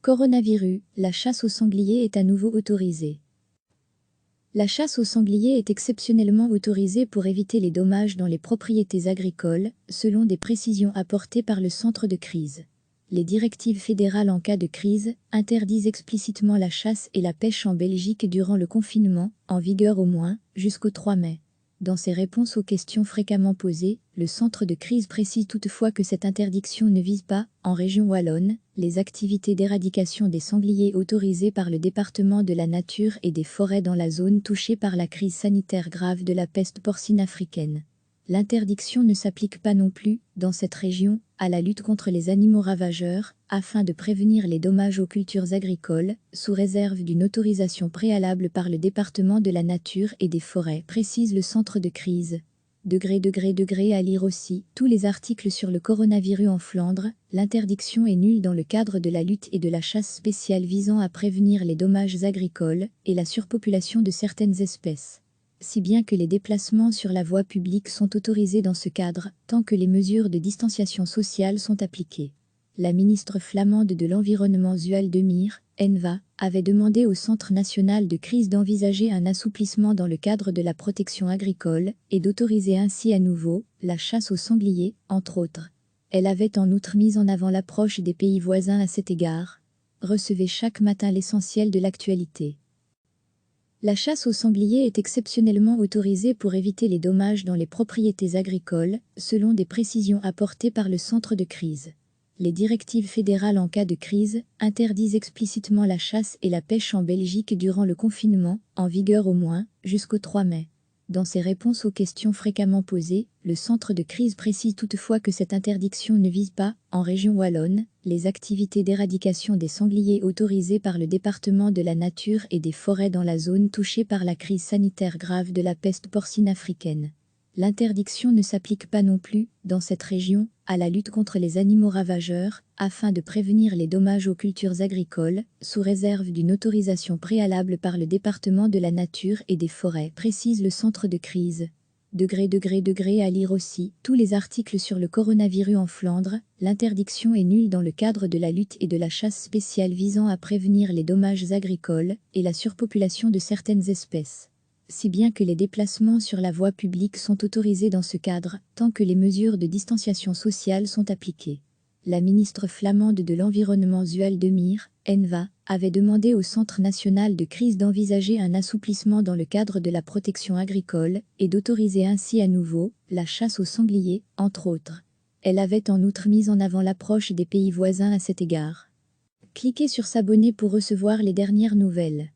Coronavirus, la chasse au sanglier est à nouveau autorisée. La chasse au sanglier est exceptionnellement autorisée pour éviter les dommages dans les propriétés agricoles, selon des précisions apportées par le centre de crise. Les directives fédérales en cas de crise interdisent explicitement la chasse et la pêche en Belgique durant le confinement, en vigueur au moins jusqu'au 3 mai. Dans ses réponses aux questions fréquemment posées, le centre de crise précise toutefois que cette interdiction ne vise pas, en région wallonne, les activités d'éradication des sangliers autorisées par le département de la nature et des forêts dans la zone touchée par la crise sanitaire grave de la peste porcine africaine. L'interdiction ne s'applique pas non plus, dans cette région, à la lutte contre les animaux ravageurs, afin de prévenir les dommages aux cultures agricoles, sous réserve d'une autorisation préalable par le département de la nature et des forêts, précise le centre de crise. À lire aussi, tous les articles sur le coronavirus en Flandre, l'interdiction est nulle dans le cadre de la lutte et de la chasse spéciale visant à prévenir les dommages agricoles et la surpopulation de certaines espèces. Si bien que les déplacements sur la voie publique sont autorisés dans ce cadre, tant que les mesures de distanciation sociale sont appliquées. La ministre flamande de l'Environnement Zual de Meer, Enva, avait demandé au Centre national de crise d'envisager un assouplissement dans le cadre de la protection agricole et d'autoriser ainsi à nouveau la chasse au sanglier, entre autres. Elle avait en outre mis en avant l'approche des pays voisins à cet égard. Recevez chaque matin l'essentiel de l'actualité. La chasse au sanglier est exceptionnellement autorisée pour éviter les dommages dans les propriétés agricoles, selon des précisions apportées par le centre de crise. Les directives fédérales en cas de crise interdisent explicitement la chasse et la pêche en Belgique durant le confinement, en vigueur au moins jusqu'au 3 mai. Dans ses réponses aux questions fréquemment posées, le centre de crise précise toutefois que cette interdiction ne vise pas, en région wallonne, les activités d'éradication des sangliers autorisées par le département de la nature et des forêts dans la zone touchée par la crise sanitaire grave de la peste porcine africaine. L'interdiction ne s'applique pas non plus, dans cette région, à la lutte contre les animaux ravageurs, afin de prévenir les dommages aux cultures agricoles, sous réserve d'une autorisation préalable par le département de la nature et des forêts, précise le centre de crise. À lire aussi, tous les articles sur le coronavirus en Flandre, l'interdiction est nulle dans le cadre de la lutte et de la chasse spéciale visant à prévenir les dommages agricoles et la surpopulation de certaines espèces. Si bien que les déplacements sur la voie publique sont autorisés dans ce cadre, tant que les mesures de distanciation sociale sont appliquées. La ministre flamande de l'Environnement Zual de Meer, Enva, avait demandé au Centre national de crise d'envisager un assouplissement dans le cadre de la protection agricole et d'autoriser ainsi à nouveau la chasse au sanglier, entre autres. Elle avait en outre mis en avant l'approche des pays voisins à cet égard. Cliquez sur s'abonner pour recevoir les dernières nouvelles.